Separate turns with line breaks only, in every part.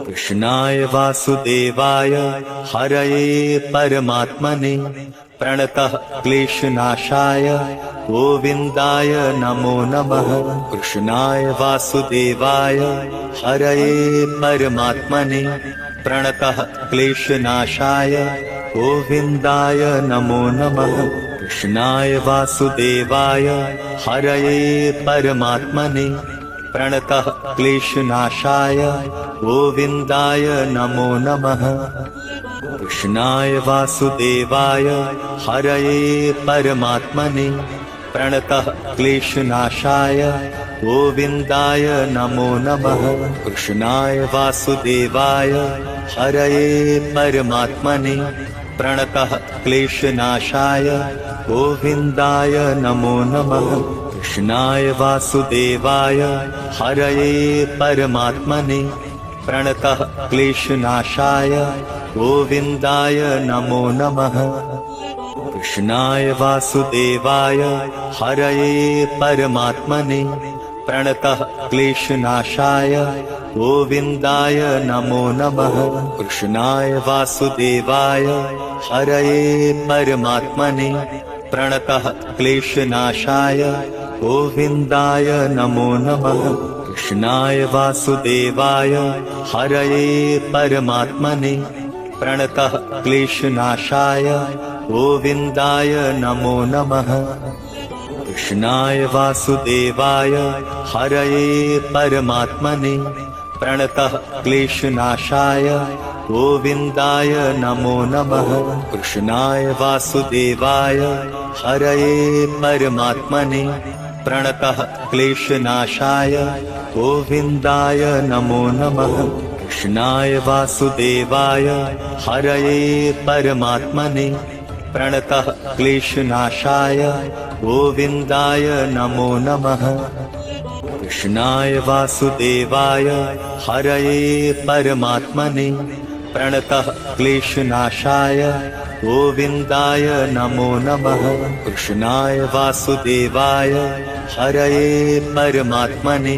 कृष्णाय वासुदेवाय हरये परमात्मने प्रणतः क्लेशनाशाय गोविन्दाय नमो नमः। कृष्णाय वासुदेवाय हरये परमात्मने प्रणतः क्लेशनाशाय गोविन्दाय नमो नमः। कृष्णाय वासुदेवाय हरये परमात्मने प्रणतः क्लेशनाशाय गोविन्दाय नमो नमः। कृष्णाय वासुदेवाय हरये परमात्मने प्रणतः क्लेशनाशाय गोविन्दाय नमो नमः। कृष्णाय वासुदेवाय हरये परमात्मने प्रणतः क्लेशनाशाय गोविन्दाय नमो नमः। कृष्णाय वासुदेवाय हरये परमात्मने प्रणतः क्लेशनाशाय गोविन्दाय नमो नमः। कृष्णाय वासुदेवाय हरये परमात्मने प्रणतः क्लेशनाशाय गोविन्दाय नमो नमः। कृष्णाय वासुदेवाय हरये परमात्मने प्रणतः क्लेशनाशाय गोविन्दाय नमो नमः। कृष्णाय वासुदेवाय हरये परमात्मने प्रणतः क्लेशनाशाय गोविन्दाय नमो नमः। कृष्णाय वासुदेवाय हरये परमात्मने प्रणतः क्लेशनाशाय गोविन्दाय नमो नमः। कृष्णाय वासुदेवाय हरये परमात्मने प्रणतः क्लेशनाशाय गोविन्दाय नमो नमः। कृष्णाय वासुदेवाय हरये परमात्मने प्रणतः क्लेशनाशाय गोविन्दाय नमो नमः। कृष्णाय वासुदेवाय हरये परमात्मने प्रणतः क्लेशनाशाय गोविन्दाय नमो नमः। कृष्णाय वासुदेवाय हरये परमात्मने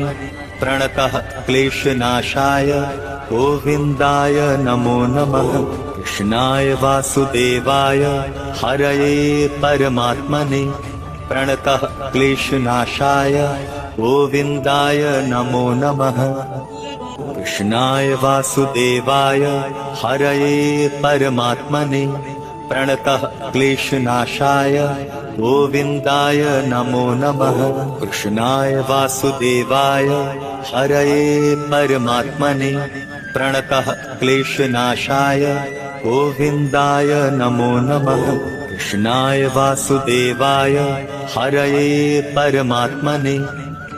प्रणतः क्लेशनाशाय गोविन्दाय नमो नमः। कृष्णाय वासुदेवाय हरये परमात्मने प्रणतः क्लेशनाशाय गोविन्दाय नमो नमः। कृष्णाय वासुदेवाय हरये परमात्मने प्रणतः क्लेशनाशाय गोविन्दाय नमो नमः। कृष्णाय वासुदेवाय हरये परमात्मने प्रणतः क्लेशनाशाय गोविन्दाय नमो नमः। कृष्णाय वासुदेवाय हरये परमात्मने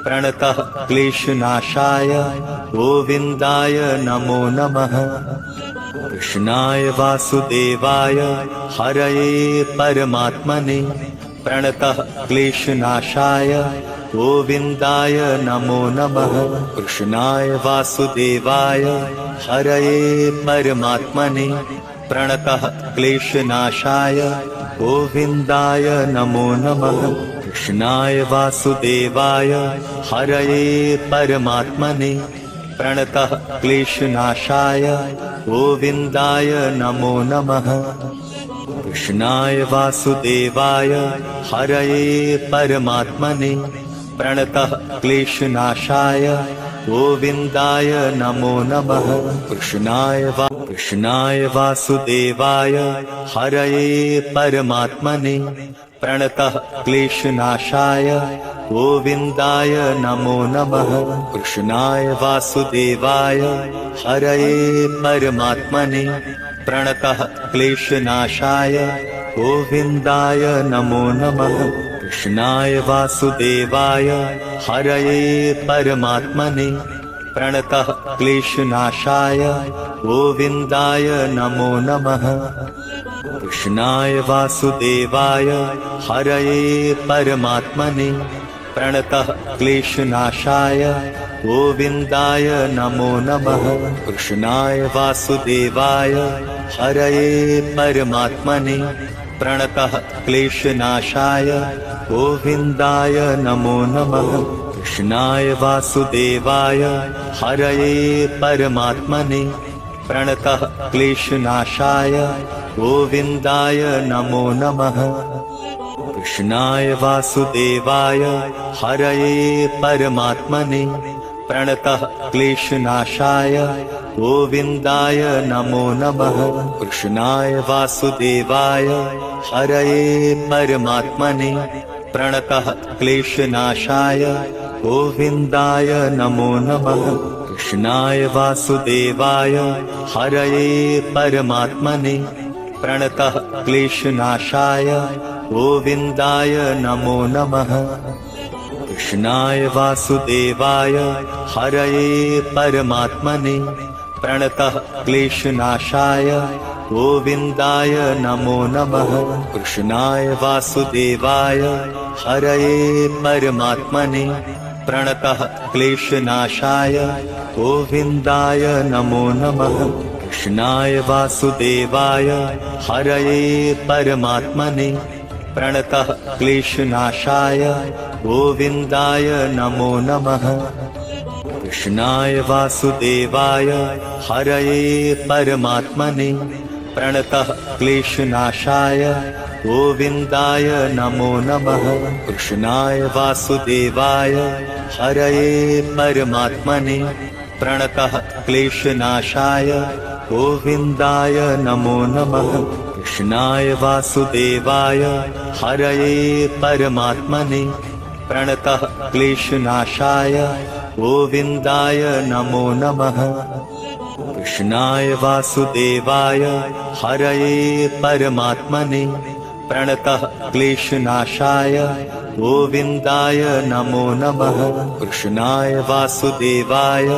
प्रणतः क्लेशनाशाय गोविन्दाय नमो नमः। कृष्णाय वासुदेवाय हरये परमात्मने प्रणतः क्लेशनाशाय गोविन्दाय नमो नमः। कृष्णाय वासुदेवाय हरये परमात्मने प्रणतः क्लेशनाशाय गोविन्दाय नमो नमः। कृष्णाय वासुदेवाय हरये परमात्मने प्रणतः क्लेशनाशाय गोविन्दाय नमो नमः। कृष्णाय वासुदेवाय हरये परमात्मने प्रणतः क्लेशनाशाय गोविन्दाय नमो नमः। कृष्णाय वासुदेवाय हरये परमात्मने प्रणतः क्लेशनाशाय गोविन्दाय नमो नमः। कृष्णाय वासुदेवाय हरये परमात्मने प्रणतः क्लेशनाशाय गोविन्दाय नमो नमः। कृष्णाय वासुदेवाय हरये परमात्मने प्रणतः क्लेशनाशाय गोविन्दाय नमो नमः। कृष्णाय वासुदेवाय हरये परमात्मने प्रणतः क्लेशनाशाय गोविन्दाय नमो नमः। कृष्णाय वासुदेवाय हरये परमात्मने प्रणतः क्लेशनाशाय गोविन्दाय नमो नमः। कृष्णाय वासुदेवाय हरये परमात्मने प्रणतः क्लेशनाशाय गोविन्दाय नमो नमः। कृष्णाय वासुदेवाय हरये परमात्मने प्रणतः क्लेशनाशाय गोविन्दाय नमो नमः। कृष्णाय वासुदेवाय हरये परमात्मने प्रणतः क्लेशनाशाय गोविन्दाय नमो नमः। कृष्णाय वासुदेवाय हरये परमात्मने प्रणतः क्लेशनाशाय गोविन्दाय नमो नमः। कृष्णाय वासुदेवाय हरये परमात्मने प्रणतः क्लेशनाशाय गोविन्दाय नमो नमः। कृष्णाय वासुदेवाय हरये परमात्मने प्रणतः क्लेशनाशाय गोविन्दाय नमो नमः। कृष्णाय वासुदेवाय हरये परमात्मने प्रणतः क्लेशनाशाय गोविन्दाय नमो नमः। कृष्णाय वासुदेवाय हरये परमात्मने प्रणतः क्लेशनाशाय गोविन्दाय नमो नमः। कृष्णाय वासुदेवाय हरये परमात्मने प्रणतः क्लेशनाशाय गोविन्दाय नमो नमः। कृष्णाय वासुदेवाय हरये परमात्मने प्रणतः क्लेशनाशाय गोविन्दाय नमो नमः। कृष्णाय वासुदेवाय हरये परमात्मने प्रणतः क्लेशनाशाय गोविन्दाय नमो नमः। कृष्णाय वासुदेवाय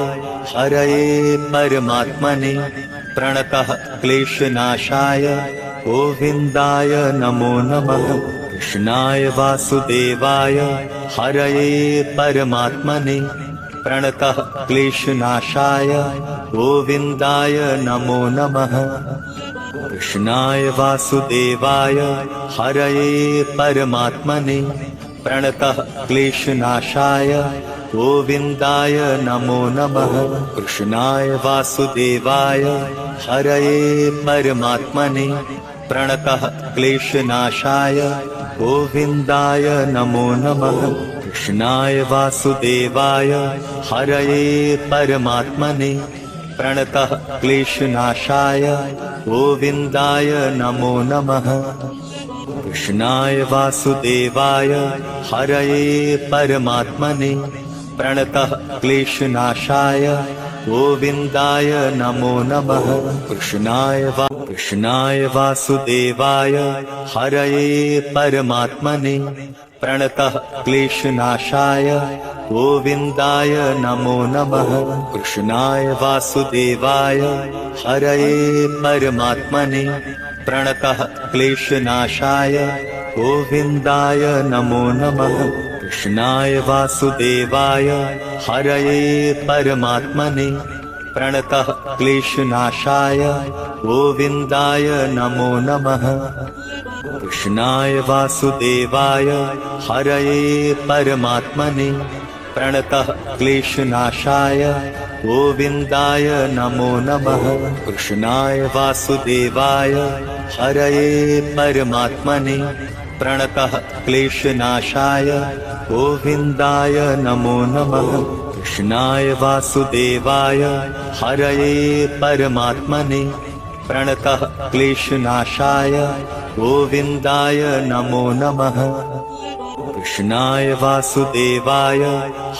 हरये परमात्मने प्रणतः क्लेशनाशाय गोविन्दाय नमो नमः। कृष्णाय वासुदेवाय हरये परमात्मने प्रणतः क्लेशनाशाय गोविन्दाय नमो नमः। कृष्णाय वासुदेवाय हरये परमात्मने प्रणतः क्लेशनाशाय गोविन्दाय नमो नमः। कृष्णाय वासुदेवाय हरये परमात्मने प्रणतः क्लेशनाशाय गोविन्दाय नमो नमः। कृष्णाय वासुदेवाय हरये परमात्मने प्रणतः क्लेशनाशाय गोविन्दाय नमो नमः। कृष्णाय वासुदेवाय हरये परमात्मने प्रणतः क्लेशनाशाय गोविन्दाय नमो नमः। कृष्णाय वासुदेवाय हरये परमात्मने प्रणतः क्लेशनाशाय गोविन्दाय नमो नमः। कृष्णाय वासुदेवाय हरये परमात्मने प्रणतः क्लेशनाशाय गोविन्दाय नमो नमः। कृष्णाय वासुदेवाय हरये परमात्मने प्रणतः क्लेशनाशाय गोविन्दाय नमो नमः। कृष्णाय वासुदेवाय हरये परमात्मने प्रणतः क्लेशनाशाय गोविन्दाय नमो नमः। कृष्णाय वासुदेवाय हरये परमात्मने प्रणतः क्लेशनाशाय गोविन्दाय नमो नमः। कृष्णाय वासुदेवाय हरये परमात्मने प्रणतः क्लेशनाशाय गोविन्दाय नमो नमः। कृष्णाय वासुदेवाय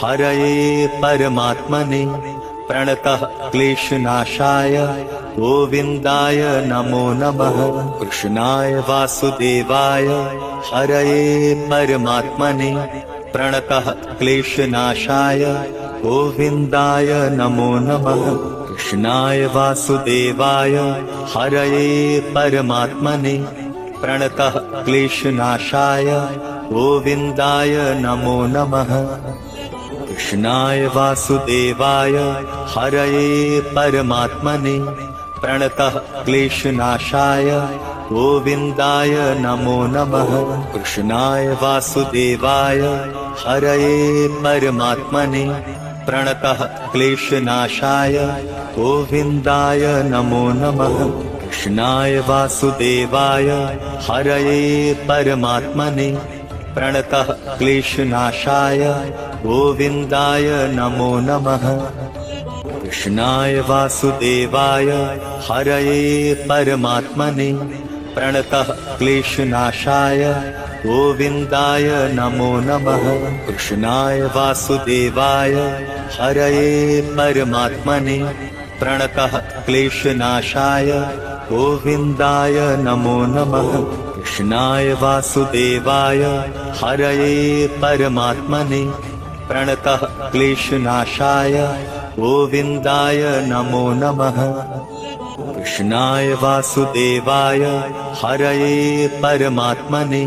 हरये परमात्मने प्रणतः क्लेशनाशाय गोविन्दाय नमो नमः। कृष्णाय वासुदेवाय हरये परमात्मने प्रणतः क्लेशनाशाय गोविन्दाय नमो नमः। कृष्णाय वासुदेवाय हरये परमात्मने प्रणतः क्लेशनाशाय गोविन्दाय नमो नमः। कृष्णाय वासुदेवाय हरये परमात्मने प्रणतः क्लेशनाशाय गोविन्दाय नमो नमः। कृष्णाय वासुदेवाय हरये परमात्मने प्रणतः क्लेशनाशाय गोविन्दाय नमो नमः कृष्णाय वासुदेवाय हरये परमात्मने प्रणतः क्लेशनाशाय गोविन्दाय नमो नमः कृष्णाय वासुदेवाय हरये परमात्मने प्रणतः क्लेशनाशाय गोविन्दाय नमो नमः कृष्णाय वासुदेवाय हरये परमात्मने प्रणतः क्लेशनाशाय गोविन्दाय नमो नमः कृष्णाय वासुदेवाय हरये परमात्मने प्रणतः क्लेशनाशाय गोविन्दाय नमो नमः कृष्णाय वासुदेवाय हरये परमात्मने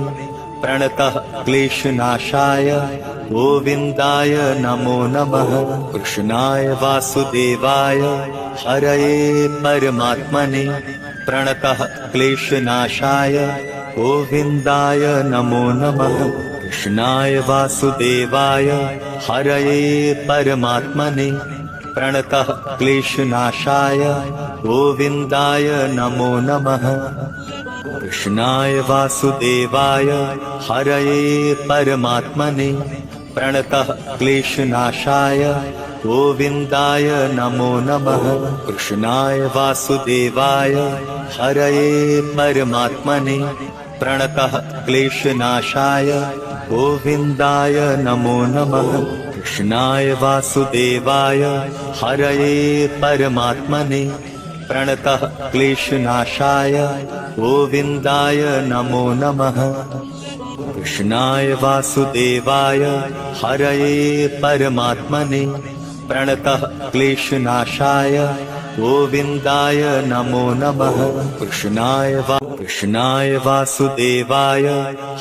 प्रणतः क्लेशनाशाय गोविन्दाय नमो नमः कृष्णाय वासुदेवाय हरये परमात्मने प्रणतः क्लेशनाशाय गोविन्दाय नमो नमः कृष्णाय वासुदेवाय हरये परमात्मने प्रणतः क्लेशनाशाय गोविन्दाय नमो नमः कृष्णाय वासुदेवाय हरये परमात्मने प्रणतः क्लेशनाशाय गोविन्दाय नमो नमः कृष्णाय वासुदेवाय हरये परमात्मने प्रणतः क्लेशनाशाय गोविन्दाय नमो नमः कृष्णाय वासुदेवाय हरये परमात्मने प्रणतः क्लेशनाशाय गोविन्दाय नमो नमः कृष्णाय वासुदेवाय हरये परमात्मने प्रणतः क्लेशनाशाय गोविन्दाय नमो नमः कृष्णाय वासुदेवाय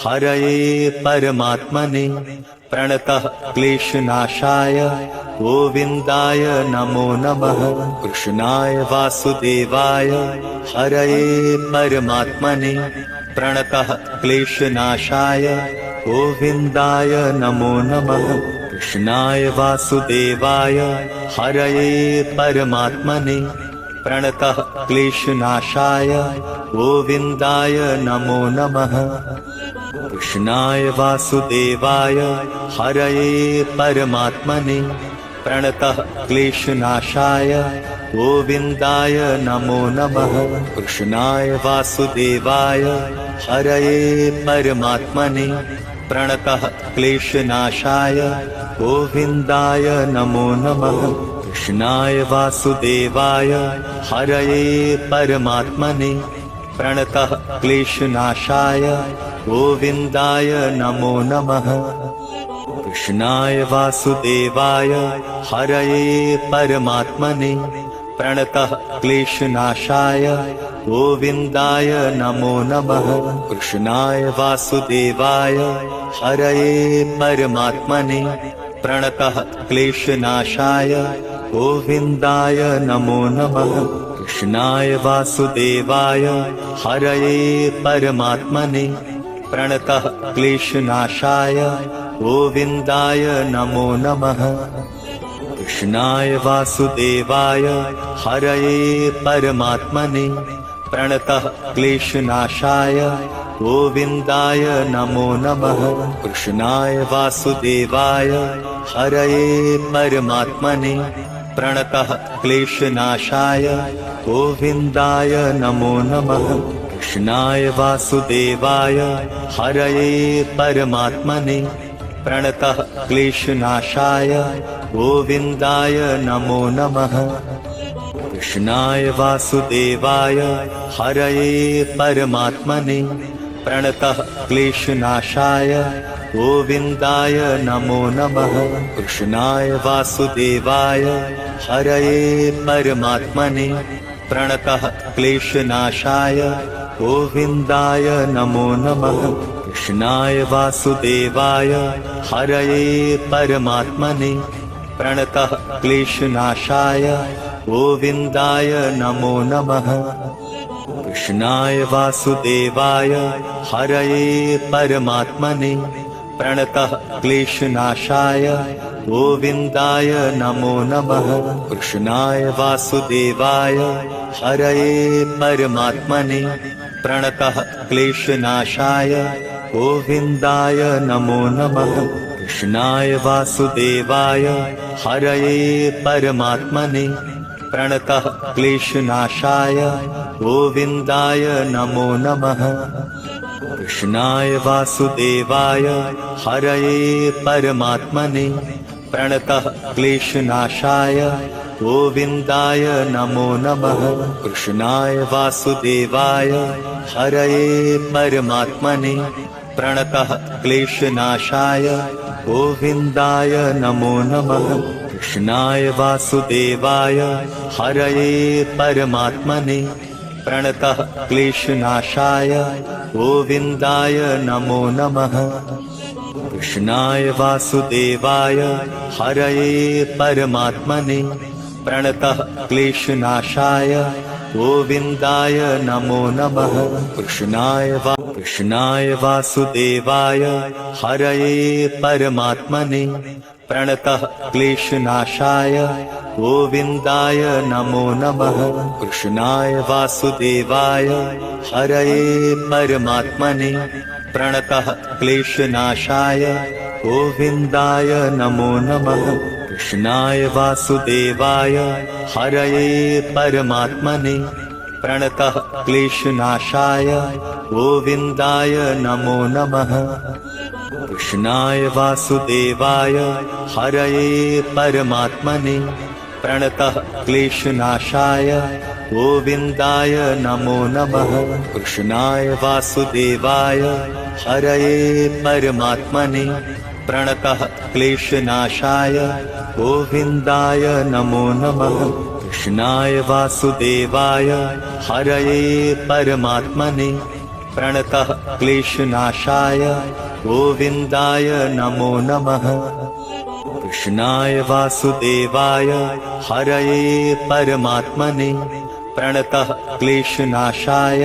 हरये परमात्मने प्रणतः क्लेशनाशाय गोविन्दाय नमो नमः कृष्णाय वासुदेवाय हरये परमात्मने प्रणतः क्लेशनाशाय गोविन्दाय नमो नमः कृष्णाय वासुदेवाय हरये परमात्मने प्रणतः क्लेशनाशाय गोविन्दाय नमो नमः कृष्णाय वासुदेवाय हरये परमात्मने प्रणतः क्लेशनाशाय गोविन्दाय नमो नमः कृष्णाय वासुदेवाय हरये परमात्मने प्रणतः क्लेशनाशाय गोविन्दाय नमो नमः कृष्णाय वासुदेवाय हरये परमात्मने प्रणतः क्लेशनाशाय गोविन्दाय नमो नमः कृष्णाय वासुदेवाय हरये परमात्मने प्रणतः क्लेशनाशाय गोविन्दाय नमो नमः कृष्णाय वासुदेवाय हरये परमात्मने प्रणतः क्लेशनाशाय गोविन्दाय नमो नमः कृष्णाय वासुदेवाय हरये परमात्मने प्रणतः क्लेशनाशाय गोविन्दाय नमो नमः कृष्णाय वासुदेवाय हरये परमात्मने प्रणतः क्लेशनाशाय गोविन्दाय नमो नमः कृष्णाय वासुदेवाय हरये परमात्मने प्रणतः क्लेशनाशाय गोविन्दाय नमो नमः कृष्णाय वासुदेवाय हरये परमात्मने प्रणतः क्लेशनाशाय गोविन्दाय नमो नमः कृष्णाय वासुदेवाय हरये परमात्मने प्रणतः क्लेशनाशाय गोविन्दाय नमो नमः कृष्णाय वासुदेवाय हरये परमात्मने प्रणतः क्लेशनाशाय गोविन्दाय नमो नमः कृष्णाय वासुदेवाय हरये परमात्मने प्रणतः क्लेशनाशाय गोविन्दाय नमो नमः कृष्णाय वासुदेवाय हरये परमात्मने प्रणतः क्लेशनाशाय गोविन्दाय नमो नमः। कृष्णाय वासुदेवाय हरये परमात्मने प्रणतः क्लेशनाशाय गोविन्दाय नमो नमः। कृष्णाय वासुदेवाय हरये परमात्मने प्रणतः क्लेशनाशाय गोविन्दाय नमो नमः। कृष्णाय वासुदेवाय हरये परमात्मने प्रणतः क्लेशनाशाय गोविन्दाय नमो नमः। कृष्णाय वासुदेवाय हरये परमात्मने प्रणतः क्लेशनाशाय गोविन्दाय नमो नमः। कृष्णाय वासुदेवाय हरये परमात्मने प्रणतः क्लेशनाशाय गोविन्दाय नमो नमः। कृष्णाय वासुदेवाय हरये परमात्मने प्रणतः क्लेशनाशाय गोविन्दाय नमो नमः। कृष्णाय वासुदेवाय हरये परमात्मने प्रणतः क्लेशनाशाय गोविन्दाय नमो नमः। कृष्णाय वासुदेवाय हरये परमात्मने प्रणतः क्लेशनाशाय गोविन्दाय नमो नमः। कृष्णाय वासुदेवाय हरये परमात्मने प्रणतः क्लेशनाशाय गोविन्दाय नमो नमः। कृष्णाय वासुदेवाय हरये परमात्मने प्रणतः क्लेशनाशाय गोविन्दाय नमो नमः। कृष्णाय वासुदेवाय हरये परमात्मने प्रणतः क्लेशनाशाय गोविन्दाय नमो नमः। कृष्णाय वासुदेवाय हरये परमात्मने प्रणतः क्लेशनाशाय गोविन्दाय नमो नमः। कृष्णाय वासुदेवाय हरये परमात्मने प्रणतः क्लेशनाशाय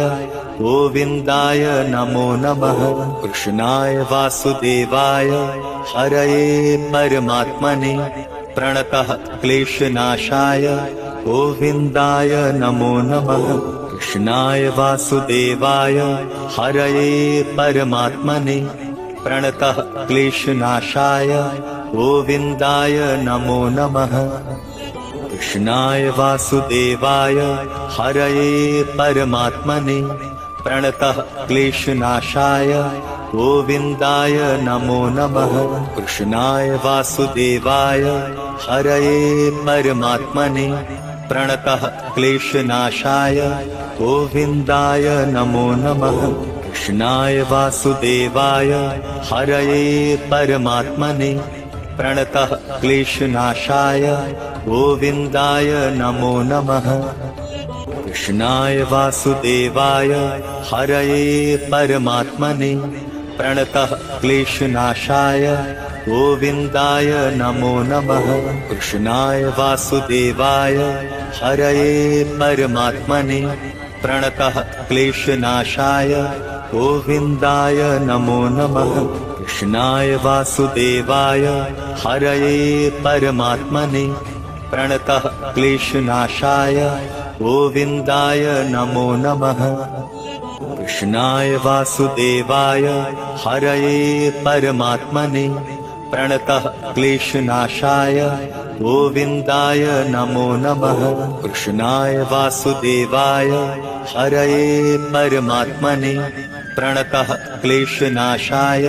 गोविन्दाय नमो नमः। कृष्णाय वासुदेवाय हरये परमात्मने प्रणतः क्लेशनाशाय गोविन्दाय नमो नमः। कृष्णाय वासुदेवाय हरये परमात्मने प्रणतः क्लेशनाशाय गोविन्दाय नमो नमः। कृष्णाय वासुदेवाय हरये परमात्मने प्रणतः क्लेशनाशाय गोविन्दाय नमो नमः। कृष्णाय वासुदेवाय हरये परमात्मने प्रणतः क्लेशनाशाय गोविन्दाय नमो नमः। कृष्णाय वासुदेवाय हरये परमात्मने प्रणतः क्लेशनाशाय गोविन्दाय नमो नमः। कृष्णाय वासुदेवाय हरये परमात्मने प्रणतः क्लेशनाशाय गोविन्दाय नमो नमः। कृष्णाय वासुदेवाय हरये परमात्मने प्रणतः क्लेशनाशाय गोविन्दाय नमो नमः। कृष्णाय वासुदेवाय हरये परमात्मने प्रणतः क्लेशनाशाय गोविन्दाय नमो नमः। कृष्णाय वासुदेवाय हरये परमात्मने प्रणतः क्लेशनाशाय गोविन्दाय नमो नमः। कृष्णाय वासुदेवाय हरये परमात्मने प्रणतः क्लेशनाशाय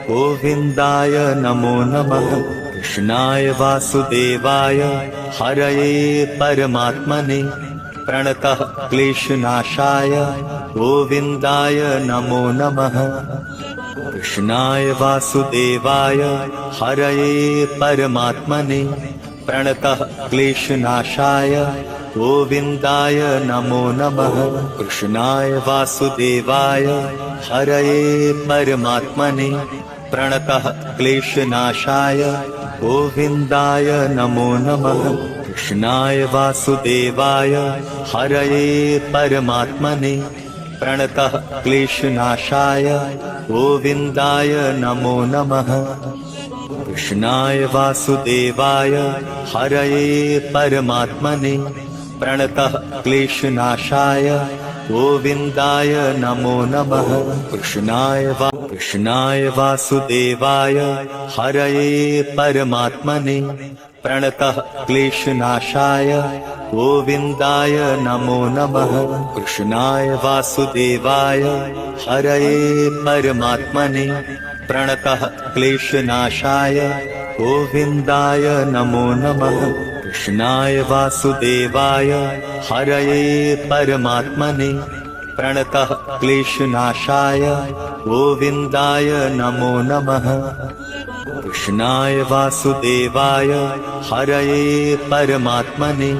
गोविन्दाय नमो नमः। कृष्णाय वासुदेवाय हरये परमात्मने प्रणतः क्लेशनाशाय गोविन्दाय नमो नमः। कृष्णाय वासुदेवाय हरये परमात्मने प्रणतः क्लेशनाशाय गोविन्दाय नमो नमः। कृष्णाय वासुदेवाय हरये परमात्मने प्रणतः क्लेशनाशाय गोविन्दाय नमो नमः। कृष्णाय वासुदेवाय हरये परमात्मने प्रणतः क्लेशनाशाय गोविन्दाय नमो नमः। कृष्णाय वासुदेवाय हरये परमात्मने प्रणतः क्लेशनाशाय गोविन्दाय नमो नमः। कृष्णाय वासुदेवाय हरये परमात्मने प्रणतः क्लेशनाशाय गोविन्दाय नमो नमः। कृष्णाय वासुदेवाय हरये परमात्मने प्रणतः क्लेशनाशाय गोविन्दाय नमो नमः। कृष्णाय वासुदेवाय हरये परमात्मने प्रणतः क्लेशनाशाय गोविन्दाय नमो नमः। कृष्णाय वासुदेवाय हरये परमात्मने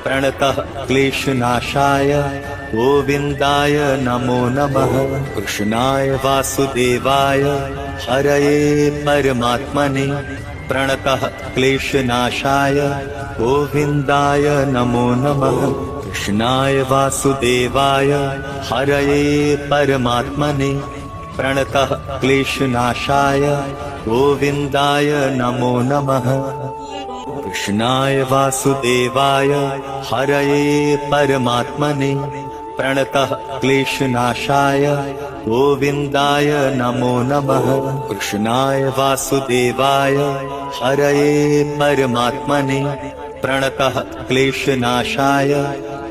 प्रणतः क्लेशनाशाय गोविन्दाय नमो नमः। कृष्णाय वासुदेवाय हरये परमात्मने प्रणतः क्लेशनाशाय गोविन्दाय नमो नमः। कृष्णाय वासुदेवाय हरये परमात्मने प्रणतः क्लेशनाशाय गोविन्दाय नमो नमः। कृष्णाय वासुदेवाय हरये परमात्मने प्रणतः क्लेशनाशाय गोविन्दाय नमो नमः। कृष्णाय वासुदेवाय हरये परमात्मने प्रणतः क्लेशनाशाय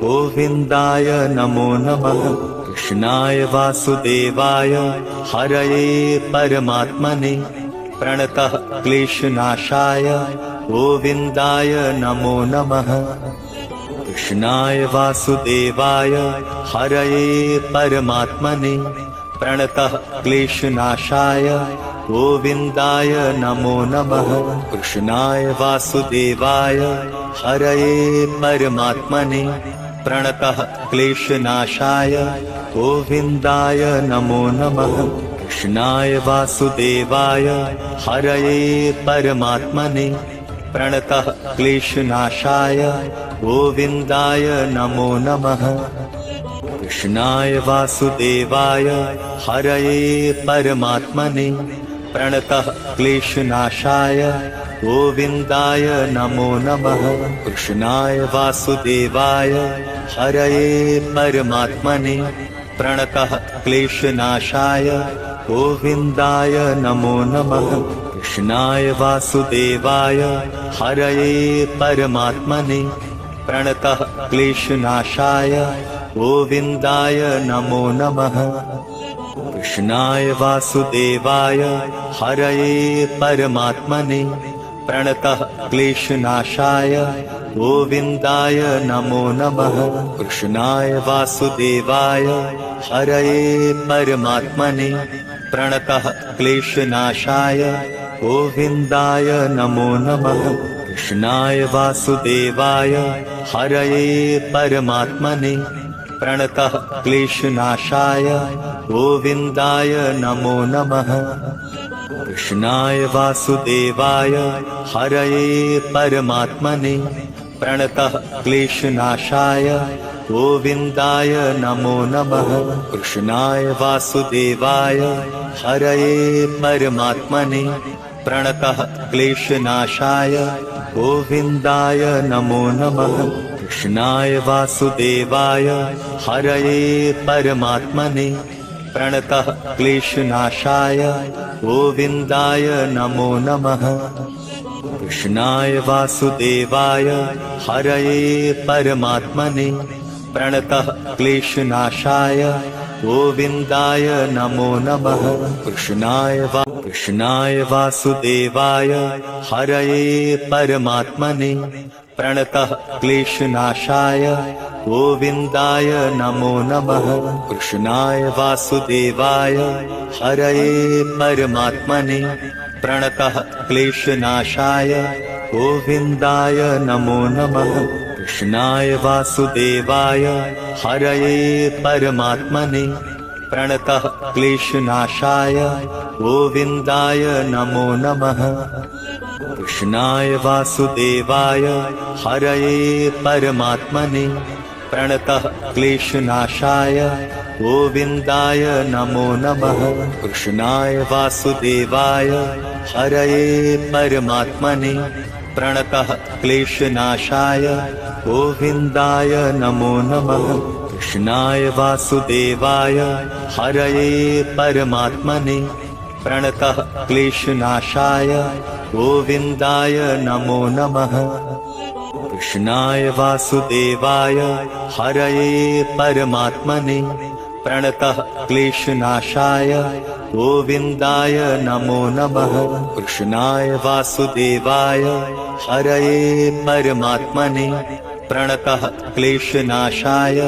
गोविन्दाय नमो नमः। कृष्णाय वासुदेवाय हरये परमात्मने प्रणतः क्लेशनाशाय गोविन्दाय नमो नमः। कृष्णाय वासुदेवाय हरये परमात्मने प्रणतः क्लेशनाशाय गोविन्दाय नमो नमः। कृष्णाय वासुदेवाय हरये परमात्मने प्रणतः क्लेशनाशाय गोविन्दाय नमो नमः। कृष्णाय वासुदेवाय हरये परमात्मने प्रणतः क्लेशनाशाय गोविन्दाय नमो नमः। कृष्णाय वासुदेवाय हरये परमात्मने प्रणतः क्लेशनाशाय गोविन्दाय नमो नमः। कृष्णाय वासुदेवाय हरये परमात्मने प्रणतः क्लेशनाशाय गोविन्दाय नमो नमः। कृष्णाय वासुदेवाय हरये परमात्मने प्रणतः क्लेशनाशाय गोविन्दाय नमो नमः। कृष्णाय वासुदेवाय हरये परमात्मने प्रणतः क्लेशनाशाय गोविन्दाय नमो नमः। कृष्णाय वासुदेवाय हरये परमात्मने प्रणतः क्लेशनाशाय गोविन्दाय नमो नमः। कृष्णाय वासुदेवाय हरये परमात्मने प्रणतः क्लेशनाशाय गोविन्दाय नमो नमः। कृष्णाय वासुदेवाय हरये परमात्मने प्रणतः क्लेशनाशाय गोविन्दाय नमो नमः। कृष्णाय वासुदेवाय हरये परमात्मने प्रणतः क्लेशनाशाय गोविन्दाय नमो नमः। कृष्णाय वासुदेवाय हरये परमात्मने प्रणतः क्लेशनाशाय गोविन्दाय नमो नमः। कृष्णाय वासुदेवाय हरये परमात्मने प्रणतः क्लेशनाशाय गोविन्दाय नमो नमः। कृष्णाय वासुदेवाय हरये परमात्मने प्रणतः क्लेशनाशाय गोविन्दाय नमो नमः। कृष्णाय वासुदेवाय हरये परमात्मने प्रणतः क्लेशनाशाय गोविन्दाय नमो नमः। कृष्णाय वासुदेवाय हरये परमात्मने प्रणतः क्लेशनाशाय गोविन्दाय नमो नमः। कृष्णाय वासुदेवाय हरये परमात्मने प्रणतः क्लेशनाशाय गोविन्दाय नमो नमः। कृष्णाय वासुदेवाय हरये परमात्मने प्रणतः क्लेशनाशाय गोविन्दाय नमो नमः। कृष्णाय वासुदेवाय हरये परमात्मने प्रणतः क्लेशनाशाय गोविन्दाय नमो नमः। कृष्णाय वासुदेवाय हरये परमात्मने प्रणतः क्लेशनाशाय गोविन्दाय नमो नमः। कृष्णाय वासुदेवाय हरये परमात्मने प्रणतः क्लेशनाशाय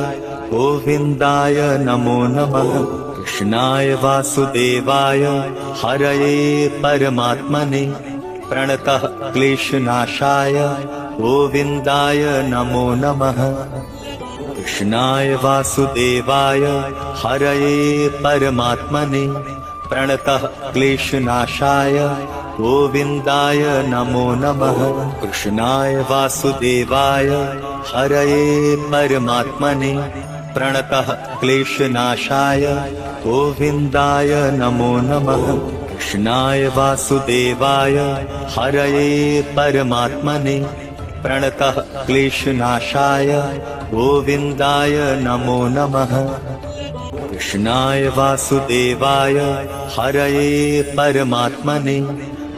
गोविन्दाय नमो नमः। कृष्णाय वासुदेवाय हरये परमात्मने प्रणतः क्लेशनाशाय गोविन्दाय नमो नमः। कृष्णाय वासुदेवाय हरये परमात्मने प्रणतः क्लेशनाशाय गोविन्दाय नमो नमः। कृष्णाय वासुदेवाय हरये परमात्मने प्रणतः क्लेशनाशाय गोविन्दाय नमो नमः। कृष्णाय वासुदेवाय हरये परमात्मने प्रणतः क्लेशनाशाय गोविन्दाय नमो नमः। कृष्णाय वासुदेवाय हरये परमात्मने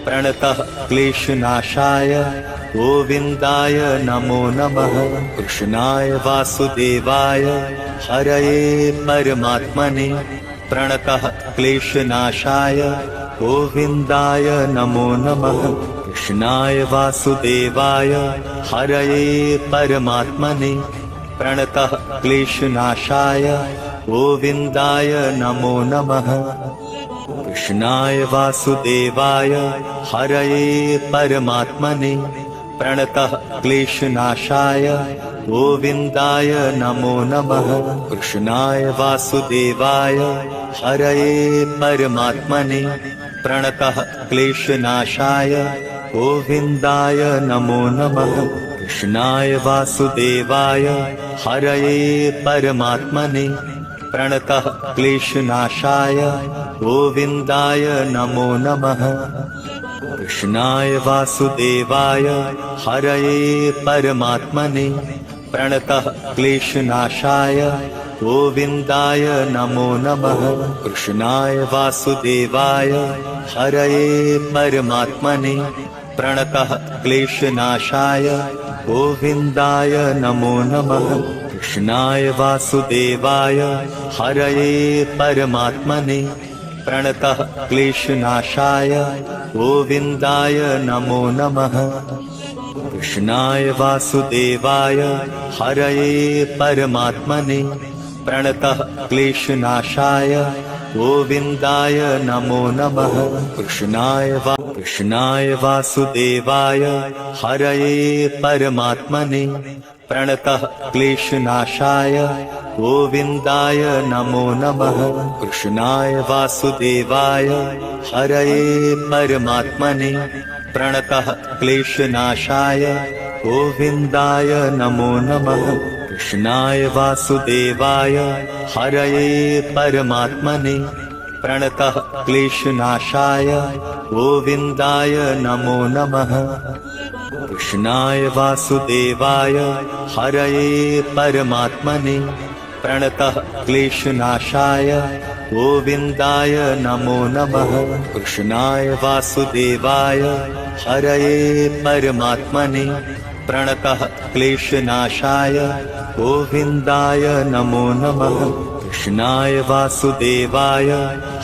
प्रणतः क्लेशनाशाय गोविन्दाय नमो नमः। कृष्णाय वासुदेवाय हरये परमात्मने प्रणतः क्लेशनाशाय गोविन्दाय नमो नमः। कृष्णाय वासुदेवाय हरये परमात्मने प्रणतः क्लेशनाशाय गोविन्दाय नमो नमः। कृष्णाय वासुदेवाय हरये परमात्मने प्रणतः क्लेशनाशाय गोविन्दाय नमो नमः। कृष्णाय वासुदेवाय हरये परमात्मने प्रणतः क्लेशनाशाय गोविन्दाय नमो नमः। कृष्णाय वासुदेवाय हरये परमात्मने प्रणतः क्लेशनाशाय गोविन्दाय नमो नमः। कृष्णाय वासुदेवाय हरये परमात्मने प्रणतः क्लेशनाशाय गोविन्दाय नमो नमः। कृष्णाय वासुदेवाय हरये परमात्मने प्रणतः क्लेशनाशाय गोविन्दाय नमो नमः। कृष्णाय वासुदेवाय हरये परमात्मने प्रणतः क्लेशनाशाय गोविन्दाय नमो नमः। कृष्णाय वासुदेवाय हरये परमात्मने प्रणतः क्लेशनाशाय गोविन्दाय नमो नमः। कृष्णाय वासुदेवाय हरये परमात्मने प्रणतः क्लेशनाशाय गोविन्दाय नमो नमः। कृष्णाय वासुदेवाय हरये परमात्मने प्रणतः क्लेशनाशाय गोविन्दाय नमो नमः। कृष्णाय वासुदेवाय हरये परमात्मने प्रणतः क्लेशनाशाय गोविन्दाय नमो नमः। कृष्णाय वासुदेवाय हरये परमात्मने प्रणतः क्लेशनाशाय गोविन्दाय नमो नमः। कृष्णाय वासुदेवाय हरये परमात्मने प्रणतः क्लेशनाशाय गोविन्दाय नमो नमः। कृष्णाय वासुदेवाय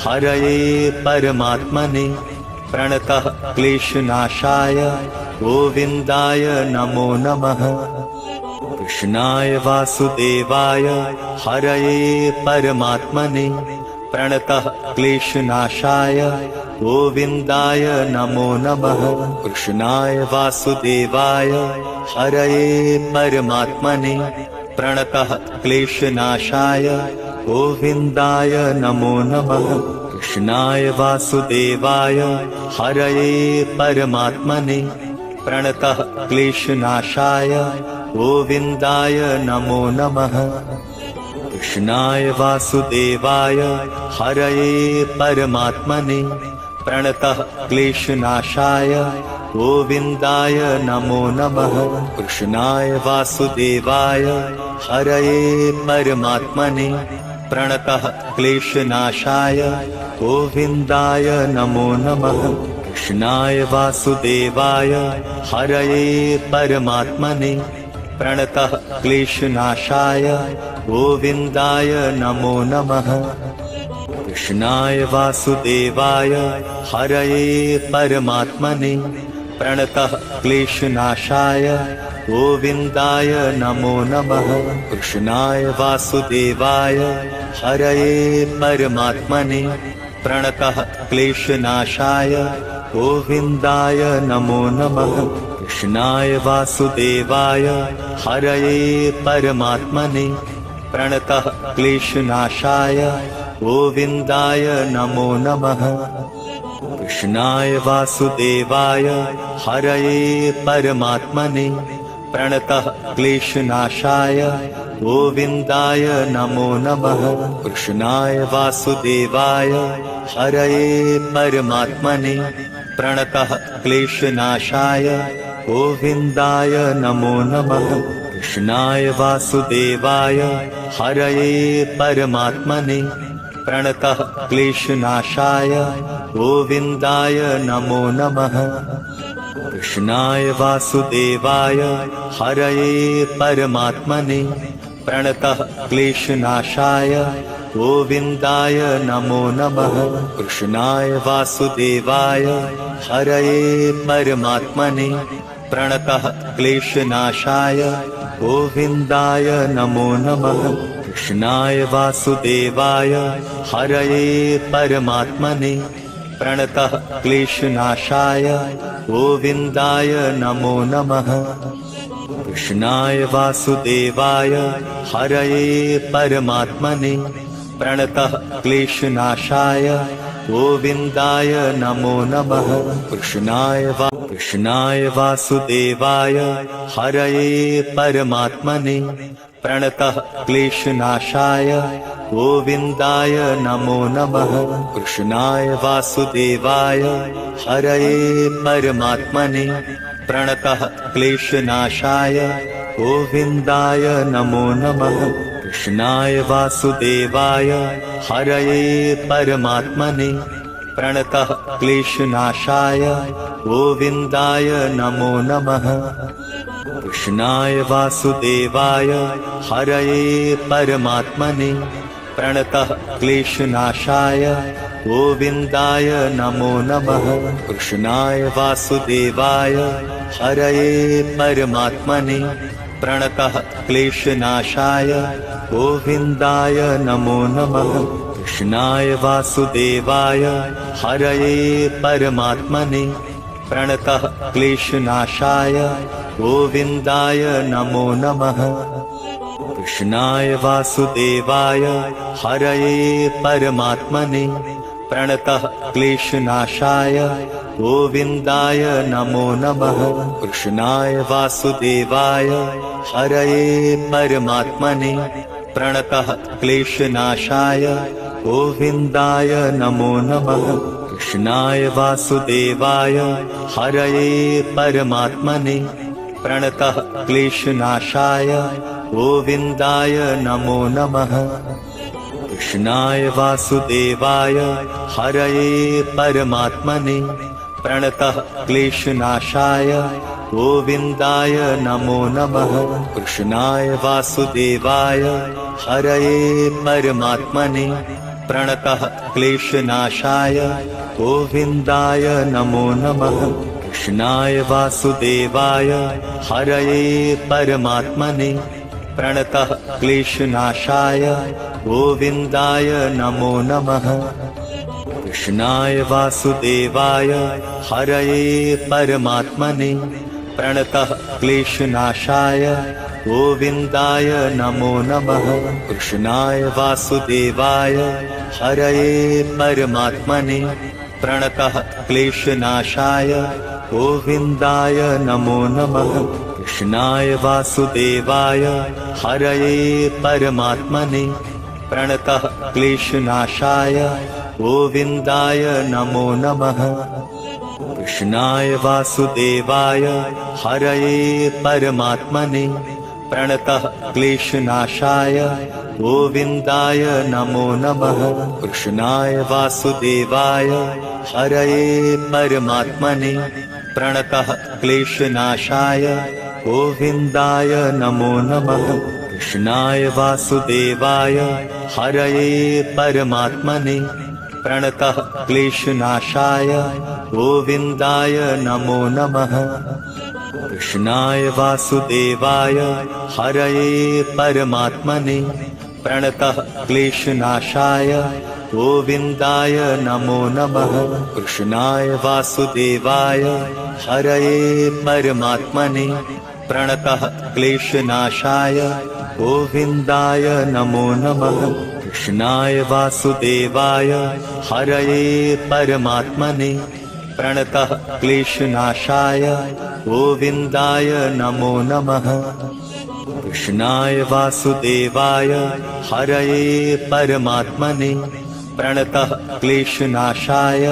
हरये परमात्मने प्रणतः क्लेशनाशाय गोविन्दाय नमो नमः। कृष्णाय वासुदेवाय हरये परमात्मने प्रणतः क्लेशनाशाय गोविन्दाय नमो नमः। कृष्णाय वासुदेवाय हरये परमात्मने प्रणतः क्लेशनाशाय गोविन्दाय नमो नमः। कृष्णाय वासुदेवाय हरये परमात्मने प्रणतः क्लेशनाशाय गोविन्दाय नमो नमः। कृष्णाय वासुदेवाय हरये परमात्मने प्रणतः क्लेशनाशाय गोविन्दाय नमो नमः। कृष्णाय वासुदेवाय हरये परमात्मने प्रणतः क्लेशनाशाय गोविन्दाय नमो नमः। कृष्णाय वासुदेवाय हरये परमात्मने प्रणतः क्लेशनाशाय गोविन्दाय नमो नमः। कृष्णाय वासुदेवाय हरये परमात्मने प्रणतः क्लेशनाशाय गोविन्दाय नमो नमः। कृष्णाय वासुदेवाय हरये परमात्मने प्रणतः क्लेशनाशाय गोविन्दाय नमो नमः। कृष्णाय वासुदेवाय हरये परमात्मने प्रणतः क्लेशनाशाय गोविन्दाय नमो नमः। कृष्णाय वासुदेवाय हरये परमात्मने प्रणतः क्लेशनाशाय गोविन्दाय नमो नमः। कृष्णाय वासुदेवाय हरये परमात्मने प्रणतः क्लेशनाशाय गोविन्दाय नमो नमः। कृष्णाय वासुदेवाय हरये परमात्मने प्रणतः क्लेशनाशाय गोविन्दाय नमो नमः। कृष्णाय वासुदेवाय हरये परमात्मने प्रणतः क्लेशनाशाय गोविन्दाय नमो नमः। कृष्णाय वासुदेवाय हरये परमात्मने प्रणतः क्लेशनाशाय गोविन्दाय नमो नमः। कृष्णाय वासुदेवाय हरये परमात्मने प्रणतः क्लेशनाशाय गोविन्दाय नमो नमः। कृष्णाय वासुदेवाय हरये परमात्मने प्रणतः क्लेशनाशाय गोविन्दाय नमो नमः। कृष्णाय वासुदेवाय हरये परमात्मने प्रणतः क्लेशनाशाय गोविन्दाय नमो नमः। कृष्णाय वासुदेवाय हरये परमात्मने प्रणतः क्लेशनाशाय गोविन्दाय नमो नमः। कृष्णाय वासुदेवाय हरये परमात्मने प्रणतः क्लेशनाशाय गोविन्दाय नमो नमः। कृष्णाय वासुदेवाय हरये परमात्मने प्रणतः क्लेशनाशाय गोविन्दाय नमो नमः। कृष्णाय वासुदेवाय हरये परमात्मने प्रणतः क्लेशनाशाय गोविन्दाय नमो नमः। कृष्णाय वासुदेवाय हरये परमात्मने प्रणतः क्लेशनाशाय गोविन्दाय नमो नमः। कृष्णाय वासुदेवाय हरये परमात्मने प्रणतः क्लेशनाशाय गोविन्दाय नमो नमः। कृष्णाय वासुदेवाय हरये परमात्मने प्रणतः क्लेशनाशाय गोविन्दाय नमो नमः। कृष्णाय वासुदेवाय हरये परमात्मने प्रणतः क्लेशनाशाय गोविन्दाय नमो नमः। कृष्णाय वासुदेवाय हरये परमात्मने प्रणतः क्लेशनाशाय गोविन्दाय नमो नमः। कृष्णाय वासुदेवाय हरये परमात्मने प्रणतः क्लेशनाशाय गोविन्दाय नमो नमः। कृष्णाय वासुदेवाय हरये परमात्मने प्रणतः क्लेशनाशाय गोविन्दाय नमो नमः। कृष्णाय वासुदेवाय हरये परमात्मने प्रणतः क्लेशनाशाय गोविन्दाय नमो नमः। कृष्णाय वासुदेवाय हरये परमात्मने प्रणतः क्लेशनाशाय गोविन्दाय नमो नमः। कृष्णाय वासुदेवाय हरये परमात्मने प्रणतः क्लेशनाशाय गोविन्दाय नमो नमः। कृष्णाय वासुदेवाय हरये परमात्मने प्रणतः क्लेशनाशाय गोविन्दाय नमो नमः। कृष्णाय वासुदेवाय हरये परमात्मने प्रणतः क्लेशनाशाय गोविन्दाय नमो नमः। कृष्णाय वासुदेवाय हरये परमात्मने प्रणतः क्लेशनाशाय गोविन्दाय नमो नमः। कृष्णाय वासुदेवाय हरये परमात्मने प्रणतः क्लेशनाशाय गोविन्दाय नमो नमः। कृष्णाय वासुदेवाय हरये परमात्मने प्रणतः क्लेशनाशाय गोविन्दाय नमो नमः। कृष्णाय वासुदेवाय हरये परमात्मने प्रणतः क्लेशनाशाय गोविन्दाय नमो नमः। कृष्णाय वासुदेवाय हरये परमात्मने प्रणतः क्लेशनाशाय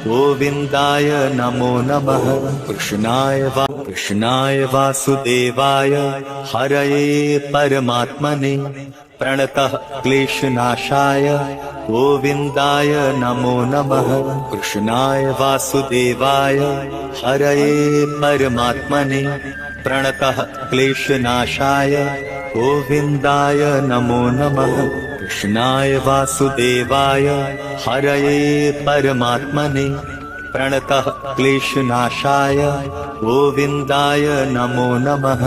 गोविन्दाय नमो नमः। कृष्णाय वासुदेवाय हरये परमात्मने प्रणतः क्लेशनाशाय गोविन्दाय नमो नमः। कृष्णाय वासुदेवाय हरये परमात्मने प्रणतः क्लेशनाशाय गोविन्दाय नमो नमः। कृष्णाय वासुदेवाय हरये परमात्मने प्रणतः क्लेशनाशाय गोविन्दाय नमो नमः।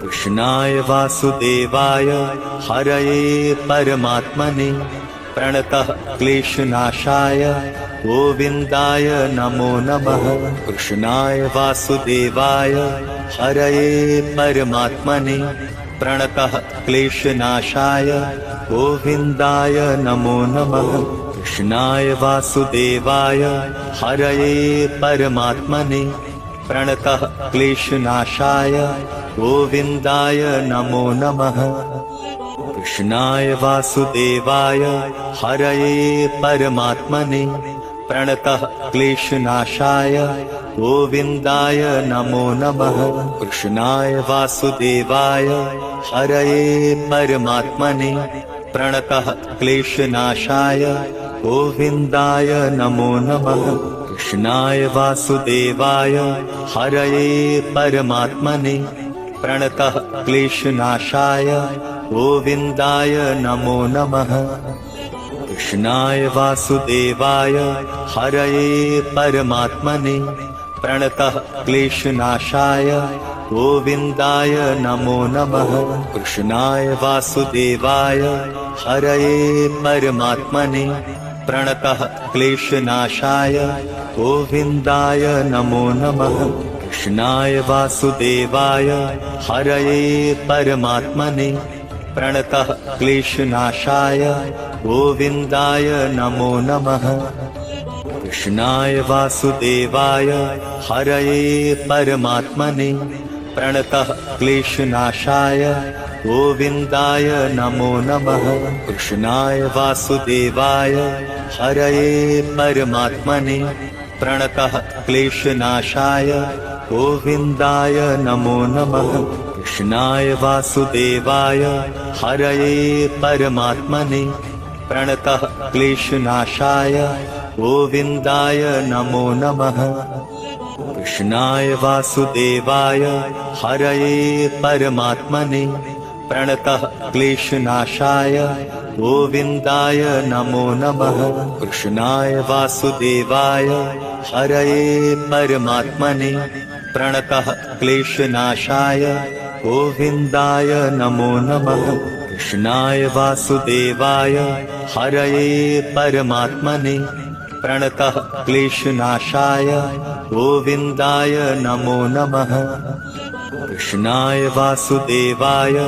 कृष्णाय वासुदेवाय हरये परमात्मने प्रणतः क्लेशनाशाय गोविन्दाय नमो नमः। कृष्णाय वासुदेवाय हरये परमात्मने प्रणतः क्लेशनाशाय गोविन्दाय नमो नमः। कृष्णाय वासुदेवाय हरये परमात्मने प्रणतः क्लेशनाशाय गोविन्दाय नमो नमः। कृष्णाय वासुदेवाय हरये परमात्मने प्रणतः क्लेशनाशाय गोविन्दाय नमो नमः। कृष्णाय वासुदेवाय हरये परमात्मने प्रणतः क्लेशनाशाय गोविन्दाय नमो नमः। कृष्णाय वासुदेवाय हरये परमात्मने प्रणतः क्लेशनाशाय गोविन्दाय नमो नमः। कृष्णाय वासुदेवाय हरये परमात्मने प्रणतः क्लेशनाशाय गोविन्दाय नमो नमः। कृष्णाय वासुदेवाय हरये परमात्मने प्रणतः क्लेशनाशाय गोविन्दाय नमो नमः। कृष्णाय वासुदेवाय हरये परमात्मने प्रणतः क्लेशनाशाय गोविन्दाय नमो नमः। कृष्णाय वासुदेवाय हरये परमात्मने प्रणतः क्लेशनाशाय गोविन्दाय नमो नमः। कृष्णाय वासुदेवाय हरये परमात्मने प्रणतः क्लेशनाशाय गोविन्दाय नमो नमः। कृष्णाय वासुदेवाय हरये परमात्मने प्रणतः क्लेशनाशाय गोविन्दाय नमो नमः। कृष्णाय वासुदेवाय हरये परमात्मने प्रणतः क्लेशनाशाय गोविन्दाय नमो नमः। कृष्णाय वासुदेवाय हरये परमात्मने प्रणतः क्लेशनाशाय गोविन्दाय नमो नमः। कृष्णाय वासुदेवाय हरये परमात्मने प्रणतः क्लेशनाशाय गोविन्दाय नमो नमः। कृष्णाय वासुदेवाय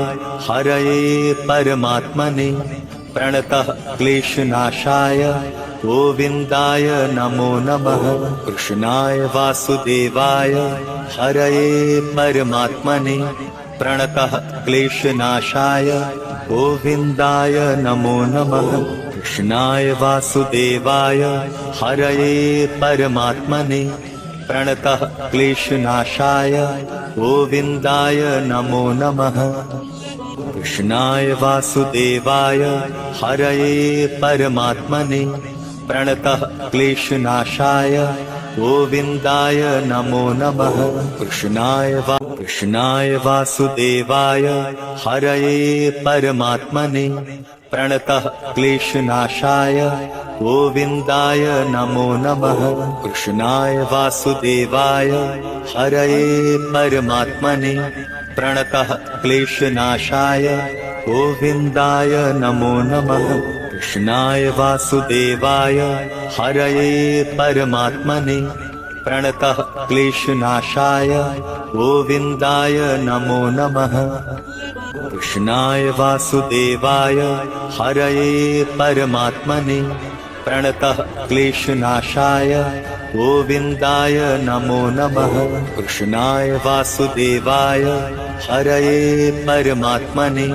हरये परमात्मने प्रणतः क्लेशनाशाय गोविन्दाय नमो नमः। कृष्णाय वासुदेवाय हरये परमात्मने प्रणतः क्लेशनाशाय गोविन्दाय नमो नमः। कृष्णाय वासुदेवाय हरये परमात्मने प्रणतः क्लेशनाशाय गोविन्दाय नमो नमः। कृष्णाय वासुदेवाय हरये परमात्मने प्रणतः क्लेशनाशाय गोविन्दाय नमो नमः। कृष्णाय वासुदेवाय हरये परमात्मने प्रणतः क्लेशनाशाय गोविन्दाय नमो नमः। कृष्णाय वासुदेवाय हरये परमात्मने प्रणतः क्लेशनाशाय गोविन्दाय नमो नमः। कृष्णाय वासुदेवाय हरये परमात्मने प्रणतः क्लेशनाशाय गोविन्दाय नमो नमः। कृष्णाय वासुदेवाय हरये परमात्मने प्रणतः क्लेशनाशाय गोविन्दाय नमो नमः। कृष्णाय वासुदेवाय हरये परमात्मने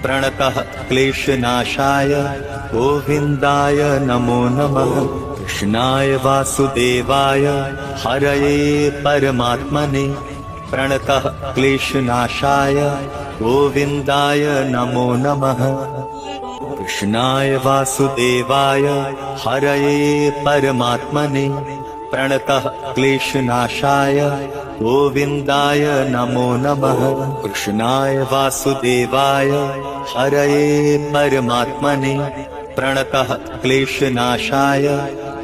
प्रणतः क्लेशनाशाय गोविन्दाय नमो नमः। कृष्णाय वासुदेवाय हरये परमात्मने प्रणतः क्लेशनाशाय गोविन्दाय नमो नमः। कृष्णाय वासुदेवाय हरये परमात्मने प्रणतः क्लेशनाशाय गोविन्दाय नमो नमः। कृष्णाय वासुदेवाय हरये परमात्मने प्रणतः क्लेशनाशाय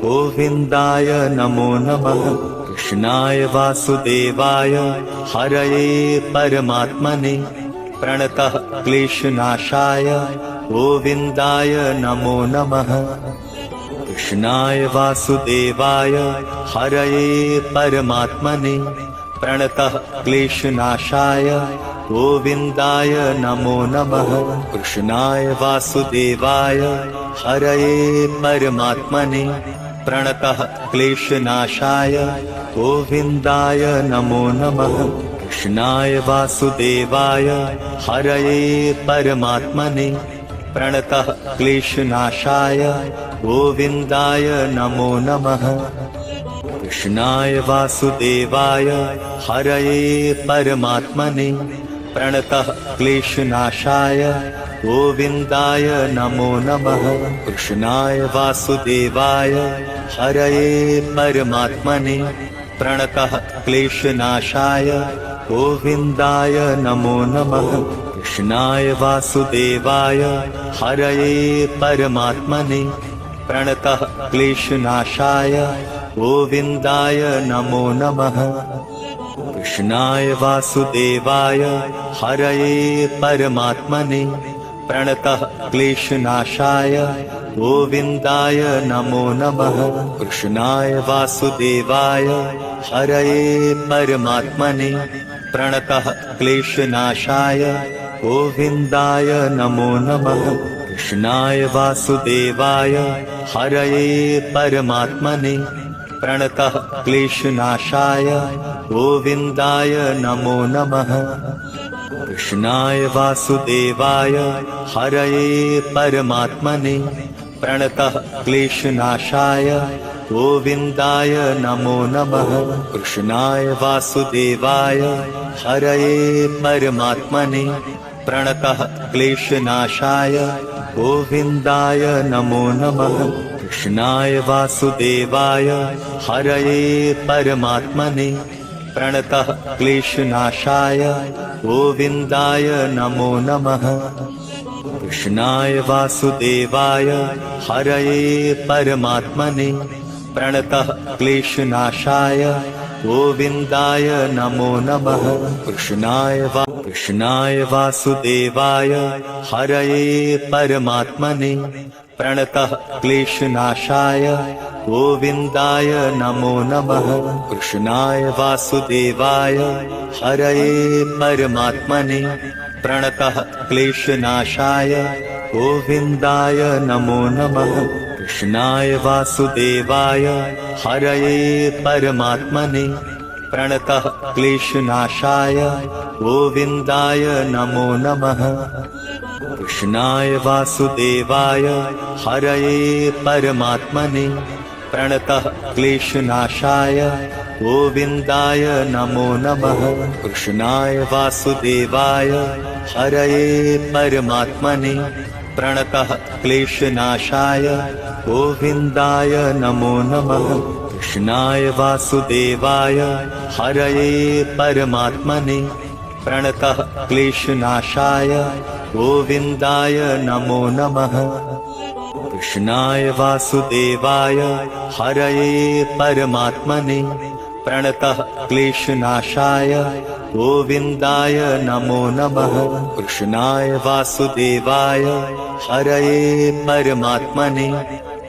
गोविन्दाय नमो नमः। कृष्णाय वासुदेवाय हरये परमात्मने प्रणतः क्लेशनाशाय गोविन्दाय नमो नमः। कृष्णाय वासुदेवाय हरये परमात्मने प्रणतः क्लेशनाशाय गोविन्दाय नमो नमः। कृष्णाय वासुदेवाय हरये परमात्मने प्रणतः क्लेशनाशाय गोविन्दाय नमो नमः। कृष्णाय वासुदेवाय हरये परमात्मने प्रणतः क्लेशनाशाय गोविन्दाय नमो नमः। कृष्णाय वासुदेवाय हरये परमात्मने प्रणतः क्लेशनाशाय गोविन्दाय नमो नमः। कृष्णाय वासुदेवाय हरये परमात्मने प्रणतः क्लेशनाशाय गोविन्दाय नमो नमः। कृष्णाय वासुदेवाय हरये परमात्मने प्रणतः क्लेशनाशाय गोविन्दाय नमो नमः। कृष्णाय वासुदेवाय हरये परमात्मने प्रणतः क्लेशनाशाय गोविन्दाय नमो नमः। कृष्णाय वासुदेवाय हरये परमात्मने प्रणतः क्लेशनाशाय गोविन्दाय नमो नमः। कृष्णाय वासुदेवाय हरये परमात्मने प्रणतः क्लेशनाशाय गोविन्दाय नमो नमः। कृष्णाय वासुदेवाय हरये परमात्मने प्रणतः क्लेशनाशाय गोविन्दाय नमो नमः। कृष्णाय वासुदेवाय हरये परमात्मने प्रणतः क्लेशनाशाय गोविन्दाय नमो नमः। कृष्णाय वासुदेवाय हरये परमात्मने प्रणतः क्लेशनाशाय गोविन्दाय नमो नमः। कृष्णाय वासुदेवाय हरये परमात्मने प्रणतः क्लेशनाशाय गोविन्दाय नमो नमः। कृष्णाय वासुदेवाय हरये परमात्मने प्रणतः क्लेशनाशाय गोविन्दाय नमो नमः। कृष्णाय वासुदेवाय हरये परमात्मने प्रणतः क्लेशनाशाय गोविन्दाय नमो नमः। कृष्णाय वासुदेवाय हरये परमात्मने प्रणतः क्लेशनाशाय गोविन्दाय नमो नमः। कृष्णाय वासुदेवाय हरये परमात्मने प्रणतः क्लेशनाशाय गोविन्दाय नमो नमः। कृष्णाय वासुदेवाय हरये परमात्मने प्रणतः क्लेशनाशाय गोविन्दाय नमो नमः। कृष्णाय वासुदेवाय हरये परमात्मने प्रणतः क्लेशनाशाय गोविन्दाय नमो नमः। कृष्णाय वासुदेवाय हरये परमात्मने प्रणतः क्लेशनाशाय गोविन्दाय नमो नमः। कृष्णाय वासुदेवाय हरये परमात्मने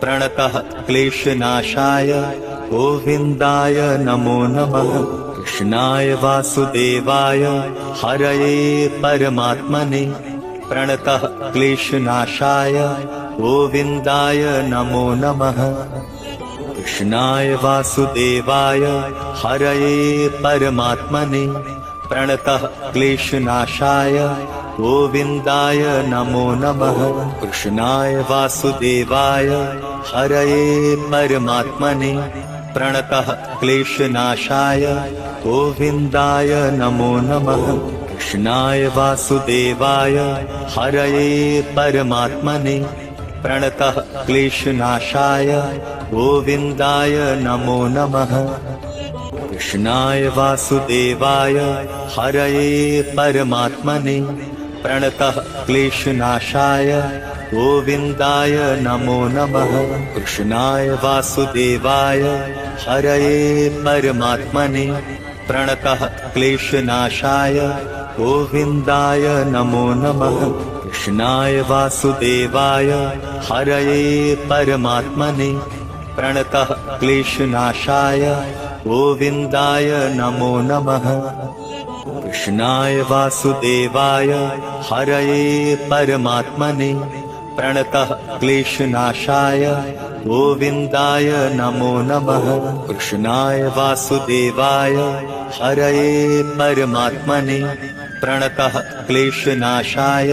प्रणतः क्लेशनाशाय गोविन्दाय नमो नमः। कृष्णाय वासुदेवाय हरये परमात्मने प्रणतः क्लेशनाशाय गोविन्दाय नमो नमः। कृष्णाय वासुदेवाय हरये परमात्मने प्रणतः क्लेशनाशाय गोविन्दाय नमो नमः। कृष्णाय वासुदेवाय हरये परमात्मने प्रणतः क्लेशनाशाय गोविन्दाय नमो नमः। कृष्णाय वासुदेवाय हरये परमात्मने प्रणतः क्लेशनाशाय गोविन्दाय नमो नमः। कृष्णाय वासुदेवाय हरये परमात्मने प्रणतः क्लेशनाशाय गोविन्दाय नमो नमः। कृष्णाय वासुदेवाय हरये परमात्मने प्रणतः क्लेशनाशाय गोविन्दाय नमो नमः। कृष्णाय वासुदेवाय हरये परमात्मने प्रणतः क्लेशनाशाय गोविन्दाय नमो नमः। कृष्णाय वासुदेवाय हरये परमात्मने प्रणतः क्लेशनाशाय गोविन्दाय नमो नमः। कृष्णाय वासुदेवाय हरये परमात्मने प्रणतः क्लेशनाशाय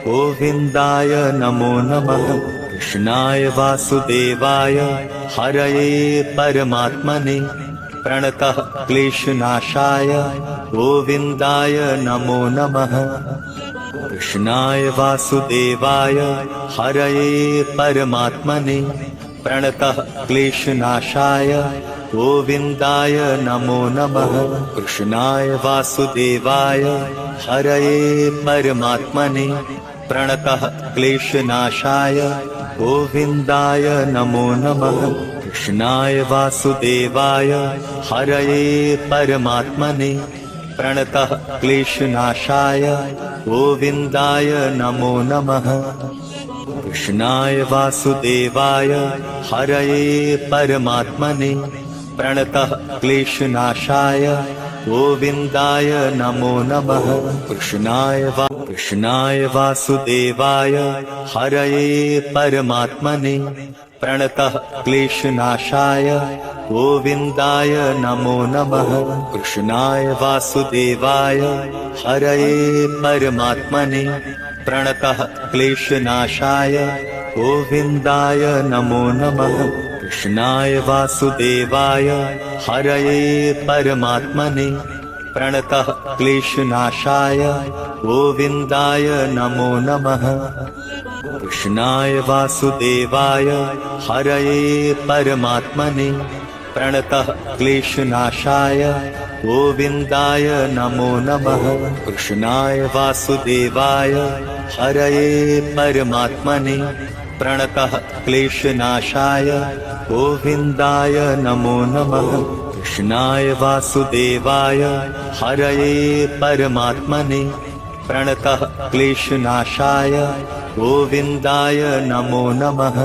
गोविन्दाय नमो नमः। कृष्णाय वासुदेवाय हरये परमात्मने प्रणतः क्लेशनाशाय गोविन्दाय नमो नमः। कृष्णाय वासुदेवाय हरये परमात्मने प्रणतः क्लेशनाशाय गोविन्दाय नमो नमः। कृष्णाय वासुदेवाय हरये परमात्मने प्रणतः क्लेशनाशाय गोविन्दाय नमो नमः। कृष्णाय वासुदेवाय हरये परमात्मने प्रणतः क्लेशनाशाय गोविन्दाय नमो नमः। कृष्णाय वासुदेवाय हरये परमात्मने प्रणतः क्लेशनाशाय गोविन्दाय नमो नमः। कृष्णाय वासुदेवाय हरये परमात्मने प्रणतः क्लेशनाशाय गोविन्दाय नमो नमः। कृष्णाय वासुदेवाय हरये परमात्मने प्रणतः क्लेशनाशाय गोविन्दाय नमो नमः। कृष्णाय वासुदेवाय हरये परमात्मने प्रणतः क्लेशनाशाय गोविन्दाय नमो नमः। कृष्णाय वासुदेवाय हरये परमात्मने प्रणतः क्लेशनाशाय गोविन्दाय नमो नमः। कृष्णाय वासुदेवाय हरये परमात्मने प्रणतः क्लेशनाशाय गोविन्दाय नमो नमः। कृष्णाय वासुदेवाय हरये परमात्मने प्रणतः क्लेशनाशाय गोविन्दाय नमो नमः।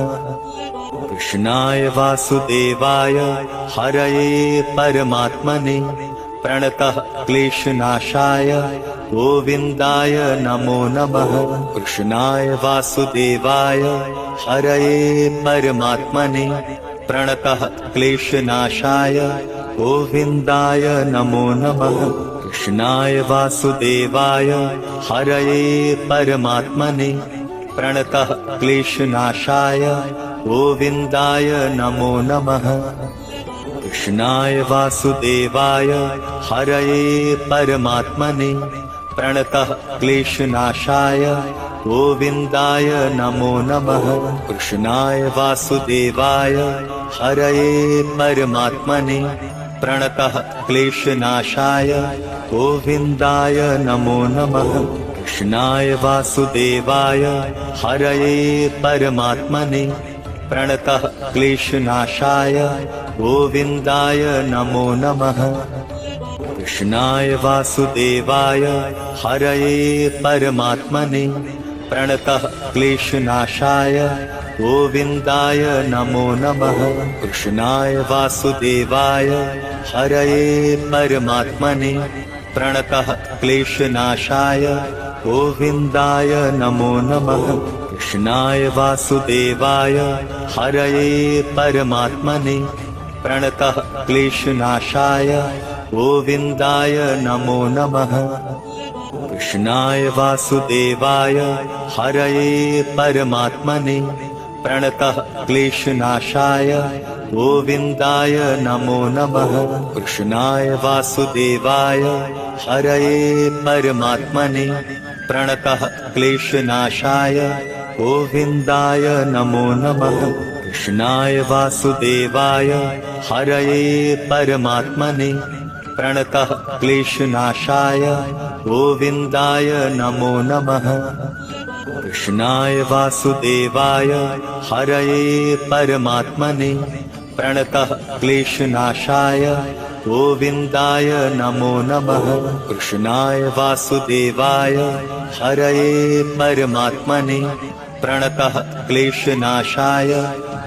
कृष्णाय वासुदेवाय हरये परमात्मने प्रणतः क्लेशनाशाय गोविन्दाय नमो नमः। कृष्णाय वासुदेवाय हरये परमात्मने प्रणतः क्लेशनाशाय गोविन्दाय नमो नमः। कृष्णाय वासुदेवाय हरये परमात्मने प्रणतः क्लेशनाशाय गोविन्दाय नमो नमः। कृष्णाय वासुदेवाय हरये परमात्मने प्रणतः क्लेशनाशाय गोविन्दाय नमो नमः। कृष्णाय वासुदेवाय हरये परमात्मने प्रणतः क्लेशनाशाय गोविन्दाय नमो नमः। कृष्णाय वासुदेवाय हरये परमात्मने प्रणतः क्लेशनाशाय गोविन्दाय नमो नमः। कृष्णाय वासुदेवाय हरये परमात्मने प्रणतः क्लेशनाशाय गोविन्दाय नमो नमः। कृष्णाय वासुदेवाय हरये परमात्मने प्रणतः क्लेशनाशाय गोविन्दाय नमो नमः। कृष्णाय वासुदेवाय हरये परमात्मने प्रणतः क्लेशनाशाय गोविन्दाय नमो नमः। कृष्णाय वासुदेवाय हरये परमात्मने प्रणतः क्लेशनाशाय गोविन्दाय नमो नमः। कृष्णाय वासुदेवाय हरये परमात्मने प्रणतः क्लेशनाशाय गोविन्दाय नमो नमः। कृष्णाय वासुदेवाय हरये परमात्मने प्रणतः क्लेशनाशाय गोविन्दाय नमो नमः। कृष्णाय वासुदेवाय हरये परमात्मने प्रणतः क्लेशनाशाय गोविन्दाय नमो नमः। कृष्णाय वासुदेवाय हरये परमात्मने प्रणतः क्लेशनाशाय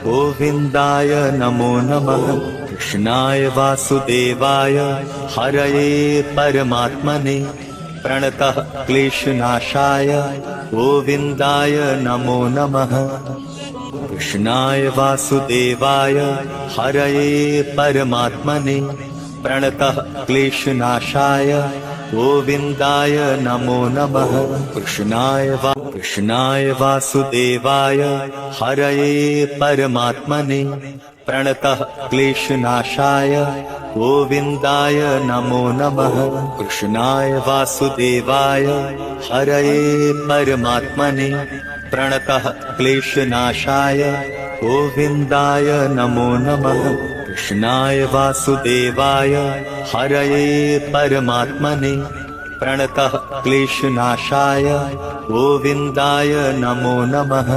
गोविन्दाय नमो नमः। कृष्णाय वासुदेवाय हरये परमात्मने प्रणतः क्लेशनाशाय गोविन्दाय नमो नमः। कृष्णाय वासुदेवाय हरये परमात्मने प्रणतः क्लेशनाशाय गोविन्दाय नमो नमः। कृष्णाय वासुदेवाय हरये परमात्मने प्रणतः क्लेशनाशाय गोविन्दाय नमो नमः। कृष्णाय वासुदेवाय हरये परमात्मने प्रणतः क्लेशनाशाय गोविन्दाय नमो नमः। कृष्णाय वासुदेवाय हरये परमात्मने प्रणतः क्लेशनाशाय गोविन्दाय नमो नमः।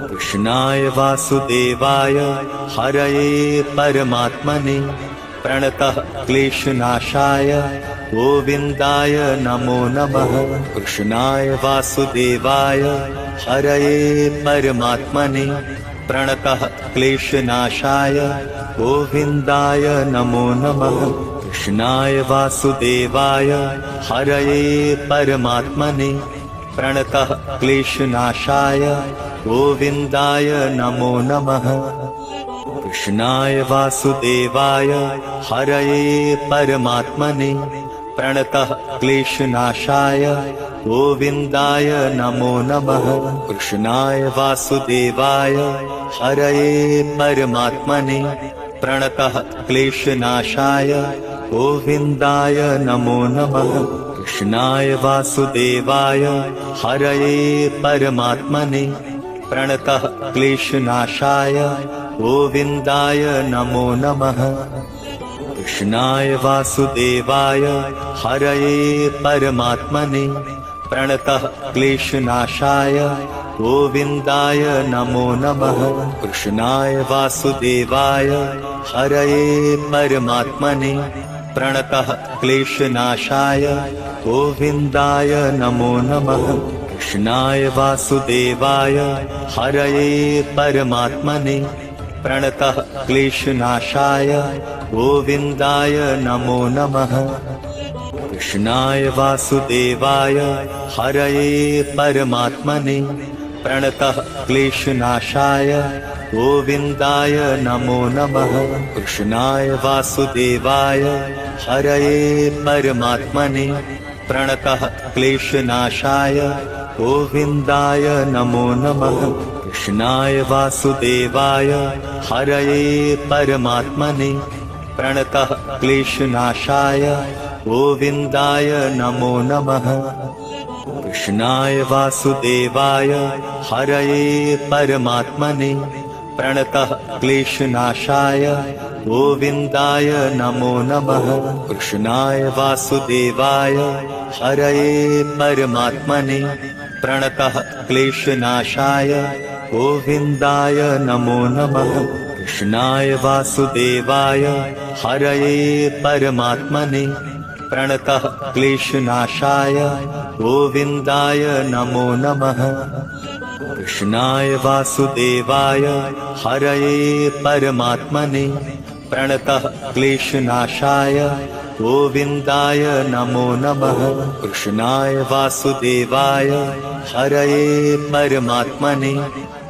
कृष्णाय वासुदेवाय हरये परमात्मने प्रणतः क्लेशनाशाय गोविन्दाय नमो नमः। कृष्णाय वासुदेवाय हरये परमात्मने प्रणतः क्लेशनाशाय गोविन्दाय नमो नमः। कृष्णाय वासुदेवाय हरये परमात्मने प्रणतः क्लेशनाशाय गोविन्दाय नमो नमः। कृष्णाय वासुदेवाय हरये परमात्मने प्रणतः क्लेशनाशाय गोविन्दाय नमो नमः। कृष्णाय वासुदेवाय हरये परमात्मने प्रणतः क्लेशनाशाय गोविन्दाय नमो नमः। कृष्णाय वासुदेवाय हरये परमात्मने प्रणतः क्लेशनाशाय गोविन्दाय नमो नमः। कृष्णाय वासुदेवाय हरये परमात्मने प्रणतः क्लेशनाशाय गोविन्दाय नमो नमः। कृष्णाय वासुदेवाय हरये परमात्मने प्रणतः क्लेशनाशाय गोविन्दाय नमो नमः। कृष्णाय वासुदेवाय हरये परमात्मने प्रणतः क्लेशनाशाय गोविन्दाय नमो नमः। कृष्णाय वासुदेवाय हरये परमात्मने प्रणतः क्लेशनाशाय गोविन्दाय नमो नमः। कृष्णाय वासुदेवाय हरये परमात्मने प्रणतः क्लेशनाशाय गोविन्दाय नमो नमः। कृष्णाय वासुदेवाय हरये परमात्मने प्रणतः क्लेशनाशाय गोविन्दाय नमो नमः। कृष्णाय वासुदेवाय हरये परमात्मने प्रणतः क्लेशनाशाय गोविन्दाय नमो नमः। कृष्णाय वासुदेवाय हरये परमात्मने प्रणतः क्लेशनाशाय गोविन्दाय नमो नमः। कृष्णाय वासुदेवाय हरये परमात्मने प्रणतः क्लेशनाशाय गोविन्दाय नमो नमः। कृष्णाय वासुदेवाय हरये परमात्मने प्रणतः क्लेशनाशाय गोविन्दाय नमो नमः। कृष्णाय वासुदेवाय हरये परमात्मने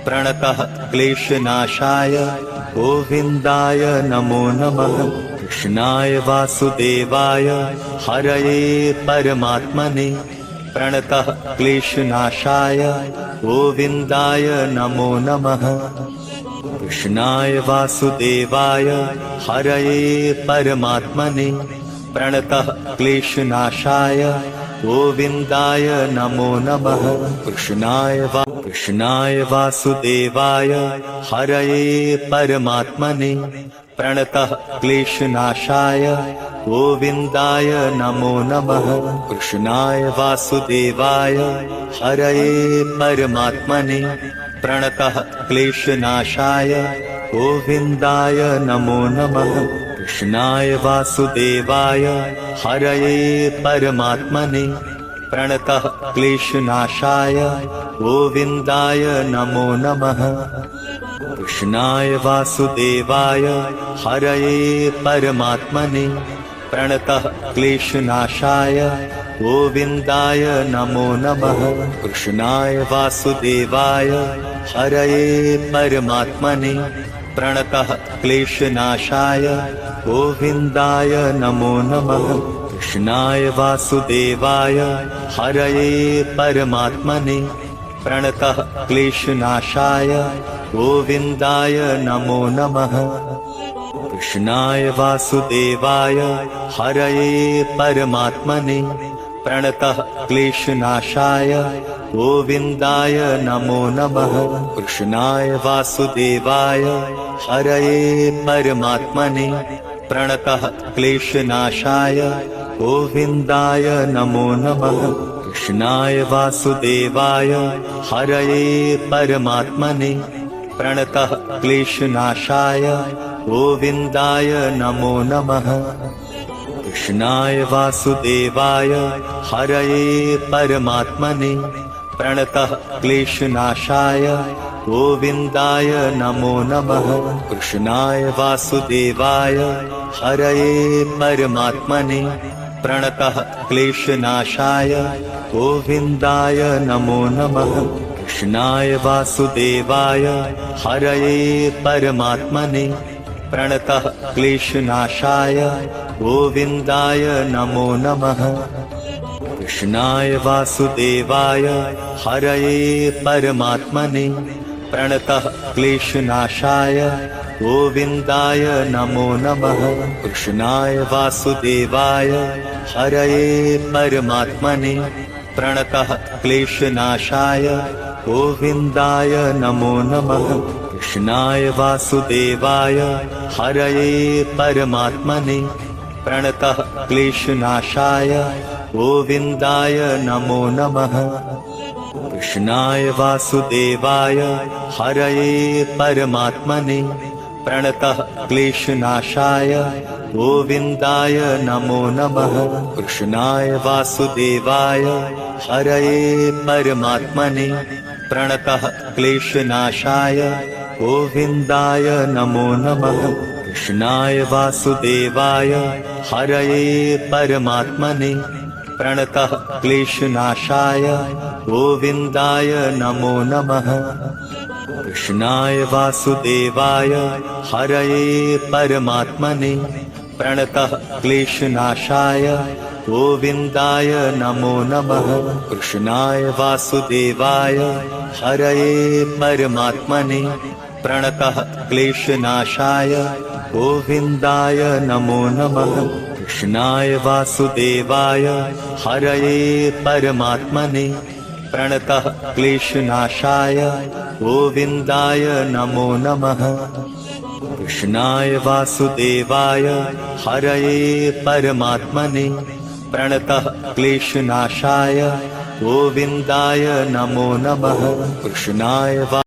प्रणतः क्लेशनाशाय गोविन्दाय नमो नमः। कृष्णाय वासुदेवाय हरये परमात्मने प्रणतः क्लेशनाशाय गोविन्दाय नमो नमः। कृष्णाय वासुदेवाय हरये परमात्मने प्रणतः क्लेशनाशाय गोविन्दाय नमो नमः। कृष्णाय वासुदेवाय हरये परमात्मने प्रणतः क्लेशनाशाय गोविन्दाय नमो नमः। कृष्णाय वासुदेवाय हरये परमात्मने प्रणतः क्लेशनाशाय गोविन्दाय नमो नमः। कृष्णाय वासुदेवाय हरये परमात्मने प्रणतः क्लेशनाशाय गोविन्दाय नमो नमः। कृष्णाय वासुदेवाय हरये परमात्मने प्रणतः क्लेशनाशाय गोविन्दाय नमो नमः। कृष्णाय वासुदेवाय हरये परमात्मने प्रणतः क्लेशनाशाय गोविन्दाय नमो नमः। कृष्णाय वासुदेवाय हरये परमात्मने प्रणतः क्लेशनाशाय गोविन्दाय नमो नमः। कृष्णाय वासुदेवाय हरये परमात्मने प्रणतः क्लेशनाशाय गोविन्दाय नमो नमः। कृष्णाय वासुदेवाय हरये परमात्मने प्रणतः क्लेशनाशाय गोविन्दाय नमो नमः। कृष्णाय वासुदेवाय हरये परमात्मने प्रणतः क्लेशनाशाय गोविन्दाय नमो नमः। कृष्णाय वासुदेवाय हरये परमात्मने प्रणतः क्लेशनाशाय गोविन्दाय नमो नमः। कृष्णाय वासुदेवाय हरये परमात्मने प्रणतः क्लेशनाशाय गोविन्दाय नमो नमः। कृष्णाय वासुदेवाय हरये परमात्मने प्रणतः क्लेशनाशाय गोविन्दाय नमो नमः। कृष्णाय वासुदेवाय हरये परमात्मने प्रणतः क्लेशनाशाय गोविन्दाय नमो नमः। कृष्णाय वासुदेवाय हरये परमात्मने प्रणतः क्लेशनाशाय गोविन्दाय नमो नमः। कृष्णाय वासुदेवाय हरये परमात्मने प्रणतः क्लेशनाशाय गोविन्दाय नमो नमः। कृष्णाय वासुदेवाय हरये परमात्मने प्रणतः क्लेशनाशाय गोविन्दाय नमो नमः। कृष्णाय वासुदेवाय हरये परमात्मने प्रणतः क्लेशनाशाय गोविन्दाय नमो नमः। कृष्णाय वासुदेवाय हरये परमात्मने प्रणतः क्लेशनाशाय गोविन्दाय नमो नमः। कृष्णाय वासुदेवाय हरये परमात्मने प्रणतः क्लेशनाशाय गोविन्दाय नमो नमः। कृष्णाय वासुदेवाय हरये परमात्मने प्रणतः क्लेशनाशाय गोविन्दाय नमो नमः। कृष्णाय वासुदेवाय हरये परमात्मने प्रणतः क्लेशनाशाय गोविन्दाय नमो नमः। कृष्णाय वासुदेवाय हरये परमात्मने प्रणतः क्लेशनाशाय गोविन्दाय नमो नमः। कृष्णाय